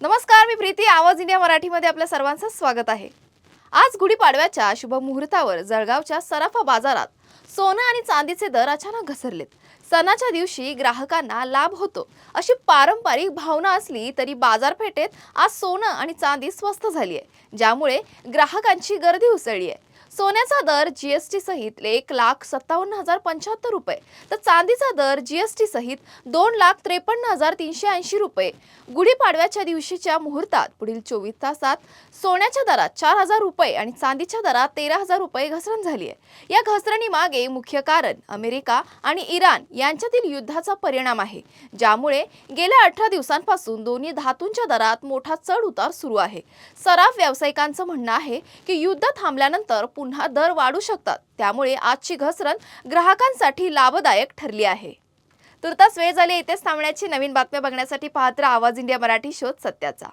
नमस्कार, मी प्रीती. आवाज इंडिया मराठीमध्ये आपल्या सर्वांचं स्वागत आहे. आज गुढीपाडव्याच्या शुभ मुहूर्तावर जळगावच्या सराफा बाजारात सोनं आणि चांदीचे दर अचानक घसरलेत. सणाच्या दिवशी ग्राहकांना लाभ होतो अशी पारंपरिक भावना असली तरी बाजारपेठेत आज सोनं आणि चांदी स्वस्त झाली आहे, ज्यामुळे ग्राहकांची गर्दी उसळली आहे. सोन्याचा दर जीएसटी सहित 1,57,075 रुपये, तर चांदीचा दर जीएसटी सहित 2,53,380 रुपये. गुढीपाडव्याच्या दिवशीच्या मुहूर्तात पुढील 24 तासात सोन्याच्या दरात 4,000 रुपये आणि चांदीच्या दरात 13,000 रुपये घसरण झाली आहे. या घसरणीमागे मुख्य कारण अमेरिका आणि इराण यांच्यातील युद्धाचा परिणाम आहे, ज्यामुळे गेल्या 18 दिवसांपासून दोन्ही धातूंच्या दरात मोठा चढ उतार सुरू आहे. सराफ व्यावसायिकांचं म्हणणं आहे की युद्ध थांबल्यानंतर पुन्हा दर वाढू शकतात, त्यामुळे आजची घसरण ग्राहकांसाठी लाभदायक ठरली आहे. तुर्तास वेळ झाली इथेच थांबण्याची. नवीन बातम्या बघण्यासाठी पाहत राहा आवाज इंडिया मराठी, शोध सत्याचा.